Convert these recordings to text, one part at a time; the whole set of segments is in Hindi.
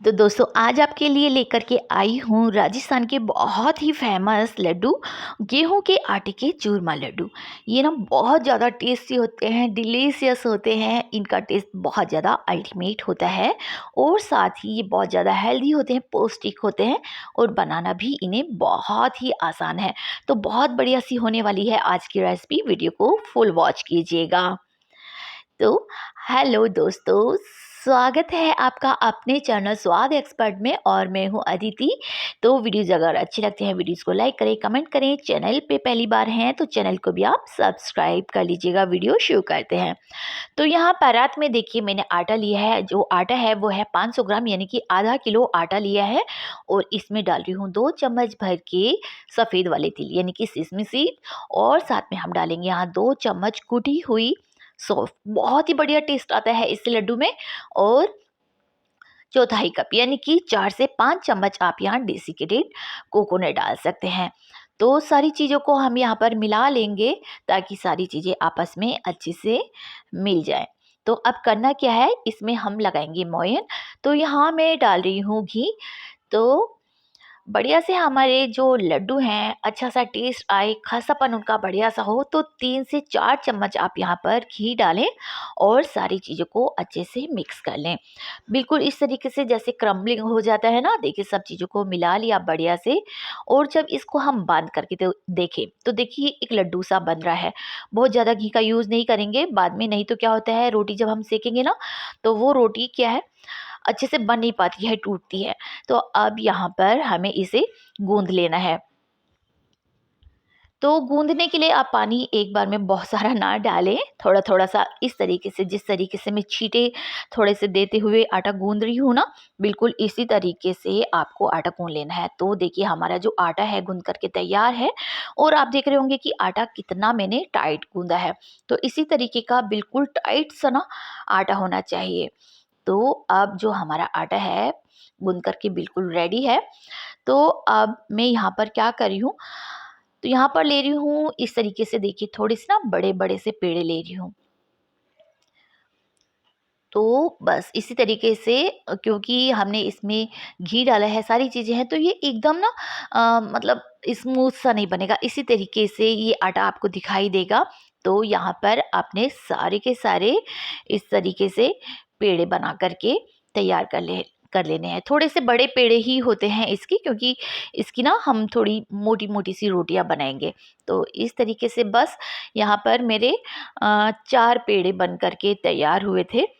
तो दोस्तों आज आपके लिए लेकर के आई हूँ राजस्थान के बहुत ही फेमस लड्डू, गेहूं के आटे के चूरमा लड्डू। ये ना बहुत ज़्यादा टेस्टी होते हैं, डिलीशियस होते हैं। इनका टेस्ट बहुत ज़्यादा अल्टीमेट होता है और साथ ही ये बहुत ज़्यादा हेल्दी होते हैं, पौष्टिक होते हैं और बनाना भी इन्हें बहुत ही आसान है। तो बहुत बढ़िया सी होने वाली है आज की रेसिपी, वीडियो को फुल वॉच कीजिएगा। तो हेलो दोस्तों, स्वागत है आपका अपने चैनल स्वाद एक्सपर्ट में और मैं हूं अदिति। तो वीडियोज़ अगर अच्छी लगती हैं वीडियोज़ को लाइक करें, कमेंट करें। चैनल पे पहली बार हैं तो चैनल को भी आप सब्सक्राइब कर लीजिएगा। वीडियो शुरू करते हैं। तो यहाँ परात में देखिए मैंने आटा लिया है। जो आटा है वो है 500 ग्राम, यानी कि आधा किलो आटा लिया है। और इसमें डाल रही हूँ 2 चम्मच भर के सफ़ेद वाले तिल, यानी कि सेसमी सीड। और साथ में हम डालेंगे यहाँ 2 चम्मच कुटी हुई सौंफ। बहुत ही बढ़िया टेस्ट आता है इस लड्डू में। और चौथाई कप, यानी कि 4 से 5 चम्मच आप यहाँ डेसिकेटेड कोकोनट डाल सकते हैं। तो सारी चीज़ों को हम यहाँ पर मिला लेंगे ताकि सारी चीज़ें आपस में अच्छे से मिल जाए। तो अब करना क्या है, इसमें हम लगाएंगे मोयन। तो यहाँ मैं डाल रही हूँ घी। तो बढ़िया से हमारे जो लड्डू हैं अच्छा सा टेस्ट आए, खासापन उनका बढ़िया सा हो, तो 3 से 4 चम्मच आप यहाँ पर घी डालें और सारी चीज़ों को अच्छे से मिक्स कर लें। बिल्कुल इस तरीके से जैसे क्रम्बलिंग हो जाता है ना, देखिए सब चीज़ों को मिला लिया बढ़िया से। और जब इसको हम बंद करके तो देखें तो देखिए एक लड्डू सा बन रहा है। बहुत ज़्यादा घी का यूज़ नहीं करेंगे बाद में, नहीं तो क्या होता है रोटी जब हम सेकेंगे ना तो वो रोटी क्या है अच्छे से बन नहीं पाती है, टूटती है। तो अब यहाँ पर हमें इसे गूंद लेना है। तो गूंदने के लिए आप पानी एक बार में बहुत सारा ना डालें, थोड़ा थोड़ा सा इस तरीके से, जिस तरीके से मैं छींटे थोड़े से देते हुए आटा गूंद रही हूँ ना, बिल्कुल इसी तरीके से आपको आटा गूंद लेना है। तो देखिए हमारा जो आटा है गूंद करके तैयार है। और आप देख रहे होंगे कि आटा कितना मैंने टाइट गूंदा है। तो इसी तरीके का बिल्कुल टाइट सा ना आटा होना चाहिए। तो अब जो हमारा आटा है गूंद करके बिल्कुल रेडी है। तो अब मैं यहाँ पर क्या कर रही हूँ, तो यहाँ पर ले रही हूँ इस तरीके से, देखिए थोड़े से ना बड़े बड़े से पेड़े ले रही हूँ। तो बस इसी तरीके से क्योंकि हमने इसमें घी डाला है, सारी चीज़ें हैं, तो ये एकदम ना मतलब स्मूथ सा नहीं बनेगा। इसी तरीके से ये आटा आपको दिखाई देगा। तो यहाँ पर आपने सारे के सारे इस तरीके से पेड़े बना करके तैयार कर लेने हैं। थोड़े से बड़े पेड़े ही होते हैं इसकी, क्योंकि इसकी ना हम थोड़ी मोटी मोटी सी रोटियां बनाएंगे। तो इस तरीके से बस यहाँ पर मेरे 4 पेड़े बन करके तैयार हुए थे।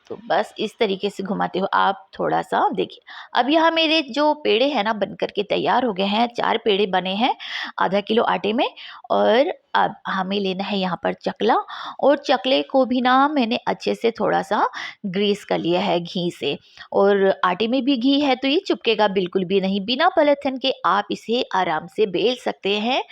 तो बस इस तरीके से घुमाते हो आप थोड़ा सा, देखिए अब यहाँ मेरे जो पेड़े हैं ना बन करके तैयार हो गए हैं। 4 पेड़े बने हैं आधा किलो आटे में। और अब हमें लेना है यहाँ पर चकला। और चकले को भी ना मैंने अच्छे से थोड़ा सा ग्रीस कर लिया है घी से। और आटे में भी घी है तो ये चिपकेगा बिल्कुल भी नहीं। बिना पलथन के आप इसे आराम से बेल सकते हैं।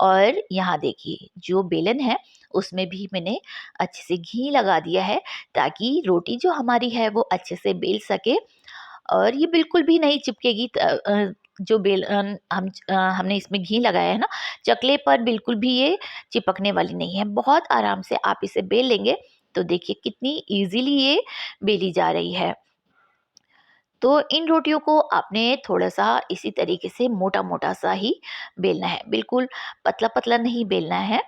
और यहाँ देखिए जो बेलन है उसमें भी मैंने अच्छे से घी लगा दिया है ताकि रोटी जो हमारी है वो अच्छे से बेल सके। और ये बिल्कुल भी नहीं चिपकेगी। जो हमने इसमें घी लगाया है ना, चकले पर बिल्कुल भी ये चिपकने वाली नहीं है। बहुत आराम से आप इसे बेल लेंगे। तो देखिए कितनी इजीली ये बेली जा रही है। तो इन रोटियों को आपने थोड़ा सा इसी तरीके से मोटा मोटा सा ही बेलना है, बिल्कुल पतला पतला नहीं बेलना है।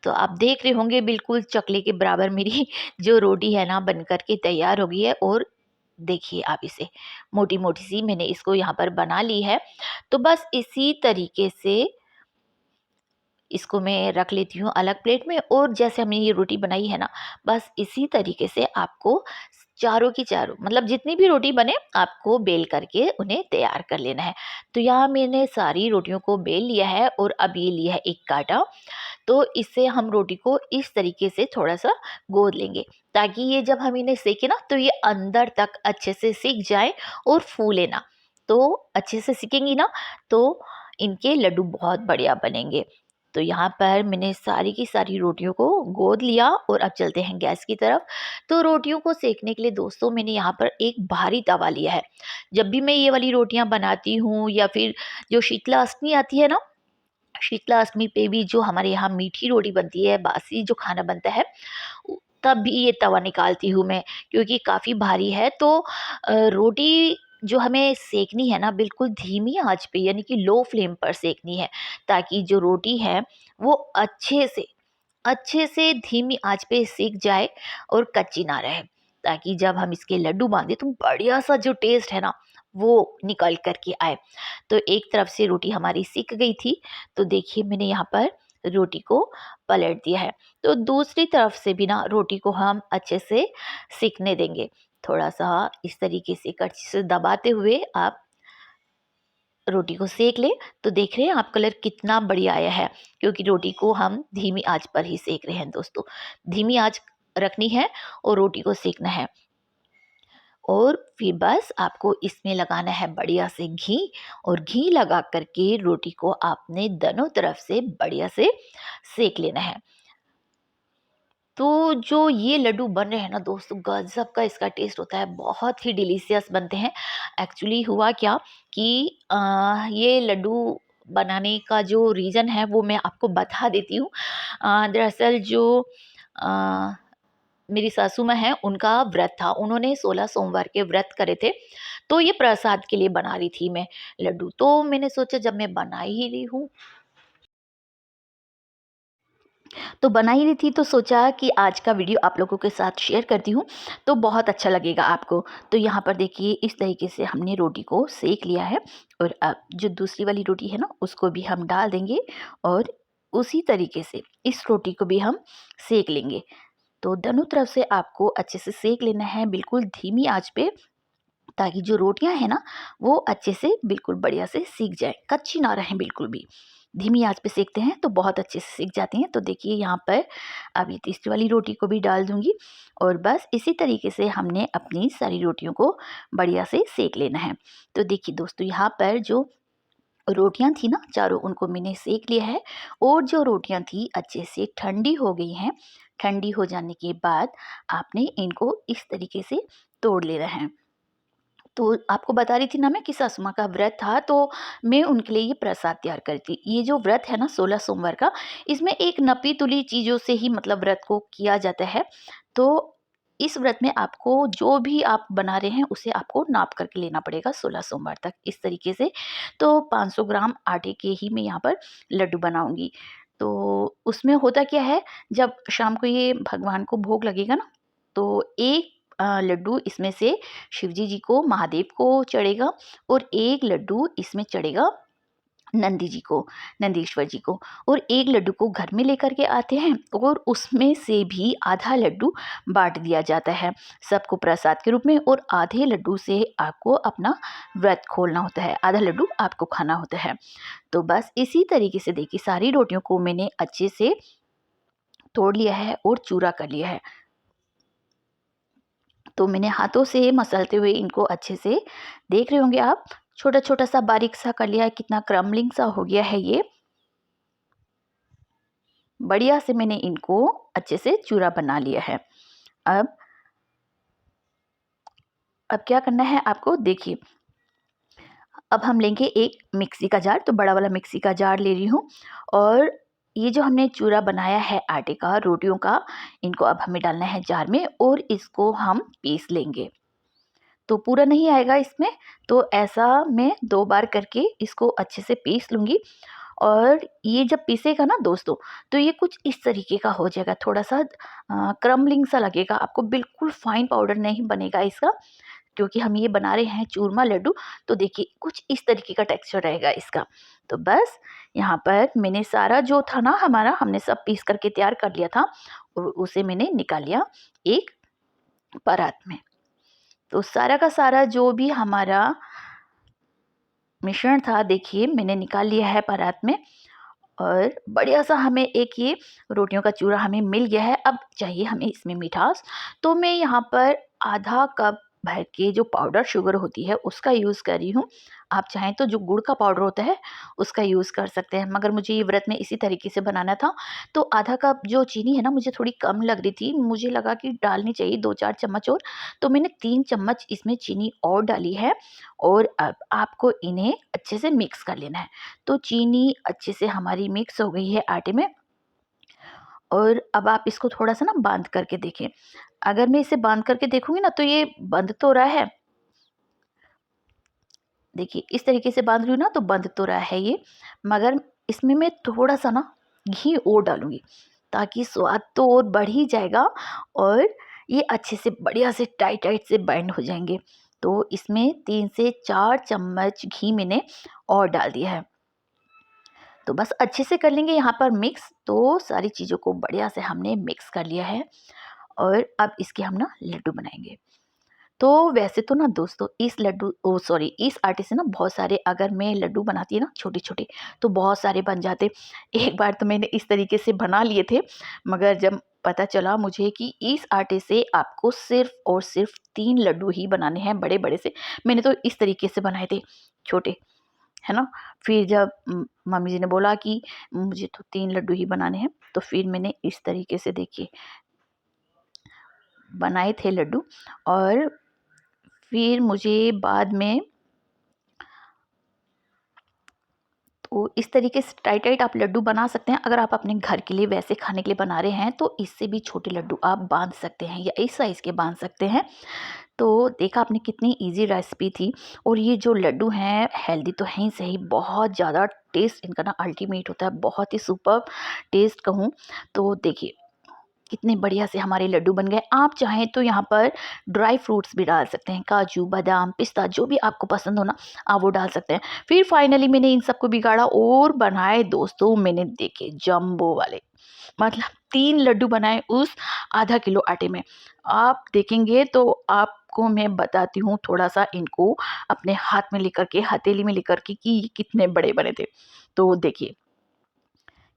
तो आप देख रहे होंगे बिल्कुल चकले के बराबर मेरी जो रोटी है ना बन कर के तैयार हो गई है। और देखिए आप इसे मोटी मोटी सी मैंने इसको यहाँ पर बना ली है। तो बस इसी तरीके से इसको मैं रख लेती हूँ अलग प्लेट में। और जैसे हमने ये रोटी बनाई है ना, बस इसी तरीके से आपको चारों की चारों, मतलब जितनी भी रोटी बने आपको बेल करके उन्हें तैयार कर लेना है। तो यहाँ मैंने सारी रोटियों को बेल लिया है और अब ये लिया है एक कांटा। तो इससे हम रोटी को इस तरीके से थोड़ा सा गोद लेंगे ताकि ये जब हम इन्हें सेके ना तो ये अंदर तक अच्छे से सीख जाए और फूले ना। तो अच्छे से सीखेंगी ना तो इनके लड्डू बहुत बढ़िया बनेंगे। तो यहाँ पर मैंने सारी की सारी रोटियों को गोद लिया और अब चलते हैं गैस की तरफ। तो रोटियों को सेकने के लिए दोस्तों मैंने यहाँ पर एक भारी तवा लिया है। जब भी मैं ये वाली रोटियां बनाती हूँ या फिर जो शीतला अष्टमी आती है ना, शीतला अष्टमी पे भी जो हमारे यहाँ मीठी रोटी बनती है, बासी जो खाना बनता है, तब भी ये तवा निकालती हूँ मैं, क्योंकि काफ़ी भारी है। तो रोटी जो हमें सेकनी है ना, बिल्कुल धीमी आंच पे यानी कि लो फ्लेम पर सेकनी है, ताकि जो रोटी है वो अच्छे से धीमी आंच पे सेक जाए और कच्ची ना रहे, ताकि जब हम इसके लड्डू बांधे तो बढ़िया सा जो टेस्ट है ना वो निकल कर के आए। तो एक तरफ से रोटी हमारी सिक गई थी, तो देखिए मैंने यहाँ पर रोटी को पलट दिया है। तो दूसरी तरफ से भी ना रोटी को हम अच्छे से सिकने देंगे। थोड़ा सा इस तरीके से कड़छी से दबाते हुए आप रोटी को सेक लें। तो देख रहे हैं आप कलर कितना बढ़िया आया है, क्योंकि रोटी को हम धीमी आंच पर ही सेक रहे हैं दोस्तों। धीमी आंच रखनी है और रोटी को सेकना है। और फिर बस आपको इसमें लगाना है बढ़िया से घी, और घी लगा करके रोटी को आपने दोनों तरफ से बढ़िया से सेक लेना है। तो जो ये लड्डू बन रहे हैं ना दोस्तों, गज़ब का इसका टेस्ट होता है, बहुत ही डिलीशियस बनते हैं। एक्चुअली हुआ क्या कि ये लड्डू बनाने का जो रीज़न है वो मैं आपको बता देती हूँ। दरअसल जो अ, मेरी सासू माँ हैं, उनका व्रत था। उन्होंने 16 सोमवार के व्रत करे थे, तो ये प्रसाद के लिए बना रही थी मैं लड्डू। तो मैंने सोचा जब मैं बना ही रही हूँ, तो बना ही रही थी, तो सोचा कि आज का वीडियो आप लोगों के साथ शेयर करती हूँ, तो बहुत अच्छा लगेगा आपको। तो यहाँ पर देखिए इस तरीके से हमने रोटी को सेक लिया है, और अब जो दूसरी वाली रोटी है ना उसको भी हम डाल देंगे, और उसी तरीके से इस रोटी को भी हम सेक लेंगे। तो दोनों तरफ से आपको अच्छे से सेक लेना है, बिल्कुल धीमी आंच पे, ताकि जो रोटियां हैं ना वो अच्छे से बिल्कुल बढ़िया से सीख जाए, कच्ची ना रहें बिल्कुल भी। धीमी आंच पे सेकते हैं तो बहुत अच्छे से सीख जाती हैं। तो देखिए यहाँ पर अब ये तीसरी वाली रोटी को भी डाल दूंगी, और बस इसी तरीके से हमने अपनी सारी रोटियों को बढ़िया से सेक लेना है। तो देखिए दोस्तों, यहाँ पर जो रोटियां थी ना चारों, उनको मैंने सेक लिया है, और जो रोटियां थी अच्छे से ठंडी हो गई हैं। ठंडी हो जाने के बाद आपने इनको इस तरीके से तोड़ लेना है। तो आपको बता रही थी ना मैं कि सासू माँ का व्रत था, तो मैं उनके लिए ये प्रसाद तैयार करी थी। ये जो व्रत है ना 16 सोमवार का, इसमें एक नपी-तुली चीज़ों से ही मतलब व्रत को किया जाता है। तो इस व्रत में आपको जो भी आप बना रहे हैं उसे आपको नाप करके लेना पड़ेगा 16 सोमवार तक, इस तरीके से। तो 500 ग्राम आटे के ही मैं यहाँ पर लड्डू बनाऊँगी। तो उसमें होता क्या है, जब शाम को ये भगवान को भोग लगेगा ना, तो एक लड्डू इसमें से शिवजी जी को, महादेव को चढ़ेगा, और एक लड्डू इसमें चढ़ेगा नंदी जी को, नंदीश्वर जी को, और एक लड्डू को घर में लेकर के आते हैं, और उसमें से भी आधा लड्डू बाँट दिया जाता है सबको प्रसाद के रूप में, और आधे लड्डू से आपको अपना व्रत खोलना होता है, आधा लड्डू आपको खाना होता है। तो बस इसी तरीके से देखिए सारी रोटियों को मैंने अच्छे से तोड़ लिया है और चूरा कर लिया है। तो मैंने हाथों से मसलते हुए इनको अच्छे से, देख रहे होंगे आप, छोटा-छोटा सा बारीक सा कर लिया है, कितना क्रम्बलिंग सा हो गया है ये। बढ़िया से मैंने इनको अच्छे से चूरा बना लिया है। अब अब क्या करना है आपको, देखिए अब हम लेंगे एक मिक्सी का जार, तो बड़ा वाला मिक्सी का जार ले रही हूँ, और ये जो हमने चूरा बनाया है आटे का, रोटियों का, इनको अब हमें डालना है जार में, और इसको हम पीस लेंगे। तो पूरा नहीं आएगा इसमें, तो ऐसा मैं 2 बार करके इसको अच्छे से पीस लूँगी। और ये जब पीसेगा ना दोस्तों, तो ये कुछ इस तरीके का हो जाएगा, थोड़ा-सा क्रम्बलिंग सा लगेगा आपको, बिल्कुल फाइन पाउडर नहीं बनेगा इसका, क्योंकि हम ये बना रहे हैं चूरमा लड्डू। तो देखिए कुछ इस तरीके का टेक्सचर रहेगा इसका। तो बस यहाँ पर मैंने सारा जो था ना हमारा, हमने सब पीस करके तैयार कर लिया था, और उसे मैंने निकाल लिया एक परात में। तो सारा का सारा जो भी हमारा मिश्रण था, देखिए मैंने निकाल लिया है परात में, और बढ़िया सा हमें एक ये रोटियों का चूरा हमें मिल गया है। अब चाहिए हमें इसमें मिठास, तो मैं यहाँ पर आधा कप भर के जो पाउडर शुगर होती है उसका यूज़ कर रही हूँ। आप चाहें तो जो गुड़ का पाउडर होता है उसका यूज़ कर सकते हैं, मगर मुझे ये व्रत में इसी तरीके से बनाना था, तो आधा कप जो चीनी है ना मुझे थोड़ी कम लग रही थी, मुझे लगा कि डालनी चाहिए 2-4 चम्मच और, तो मैंने 3 चम्मच इसमें चीनी और डाली है, और अब आपको इन्हें अच्छे से मिक्स कर लेना है। तो चीनी अच्छे से हमारी मिक्स हो गई है आटे में, और अब आप इसको थोड़ा-सा ना बाँध करके देखें। अगर मैं इसे बाँध करके देखूँगी ना तो ये बंध तो रहा है। देखिए इस तरीके से बाँध रही हूँ ना तो बंध तो रहा है ये, मगर इसमें मैं थोड़ा-सा ना घी और डालूँगी ताकि स्वाद तो और बढ़ ही जाएगा और ये अच्छे से बढ़िया से टाइट-टाइट से बाइंड हो जाएँगे। तो इसमें 3 से 4 चम्मच घी मैंने और डाल दिया है। तो बस अच्छे से कर लेंगे यहाँ पर मिक्स, तो सारी चीज़ों को बढ़िया से हमने मिक्स कर लिया है और अब इसके हम ना लड्डू बनाएँगे। तो वैसे तो ना दोस्तों इस आटे से ना बहुत सारे अगर मैं लड्डू बनाती है ना छोटे-छोटे तो बहुत सारे बन जाते। एक बार तो मैंने इस तरीके से बना लिए थे, मगर जब पता चला मुझे कि इस आटे से आपको सिर्फ़ और सिर्फ़ 3 लड्डू ही बनाने हैं बड़े-बड़े से। मैंने तो इस तरीके से बनाए थे छोटे, है ना? फिर जब मम्मी जी ने बोला कि मुझे तो 3 लड्डू ही बनाने हैं, तो फिर मैंने इस तरीके से देखिए बनाए थे लड्डू और फिर मुझे बाद में तो इस तरीके से टाइट-टाइट आप लड्डू बना सकते हैं। अगर आप अपने घर के लिए वैसे खाने के लिए बना रहे हैं, तो इससे भी छोटे लड्डू आप बाँध सकते हैं या इस साइज़ के बाँध सकते हैं। तो देखा आपने कितनी ईज़ी रेसिपी थी और ये जो लड्डू हैं हेल्दी तो हैं ही सही, बहुत ज़्यादा टेस्ट इनका ना अल्टीमेट होता है, बहुत ही सुपर्ब टेस्ट कहूँ। तो देखिए कितने बढ़िया से हमारे लड्डू बन गए। आप चाहें तो यहाँ पर ड्राई फ्रूट्स भी डाल सकते हैं, काजू, बादाम, पिस्ता जो भी आपको पसंद हो ना, आप वो डाल सकते हैं। फिर फाइनली मैंने इन सबको बिगाड़ा और बनाए दोस्तों मैंने देखे जंबो वाले। मतलब 3 लड्डू बनाए उस आधा किलो आटे में। आप देखेंगे तो आपको मैं बताती हूँ थोड़ा-सा इनको अपने हाथ में लेकर के, हथेली में लेकर के कि ये कितने बड़े बने थे। तो देखिए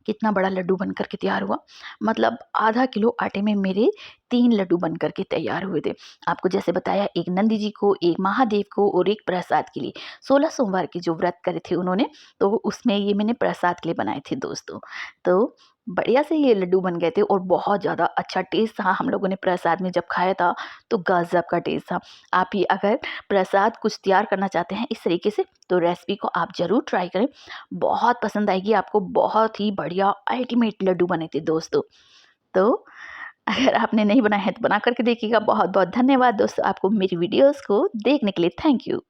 कितना बड़ा लड्डू बन कर के तैयार हुआ। मतलब आधा किलो आटे में मेरे 3 लड्डू बन कर के तैयार हुए थे। आपको जैसे बताया एक नंदी जी को, एक महादेव को और एक प्रसाद के लिए। 16 सोमवार के जो व्रत करे थे उन्होंने, तो उसमें ये मैंने प्रसाद के लिए बनाए थे दोस्तों। तो बढ़िया से ये लड्डू बन गए थे और बहुत ज़्यादा अच्छा टेस्ट था। हम लोगों ने प्रसाद में जब खाया था तो गज़ब का टेस्ट था। आप भी अगर प्रसाद कुछ तैयार करना चाहते हैं इस तरीके से तो रेसिपी को आप ज़रूर ट्राई करें। बहुत पसंद आएगी आपको, बहुत ही बढ़िया अल्टीमेट लड्डू बने थे दोस्तों। तो अगर आपने नहीं बनाए हैं तो बना कर के देखिएगा। बहुत-बहुत धन्यवाद दोस्तों आपको मेरी वीडियोज़ को देखने के लिए। Thank you.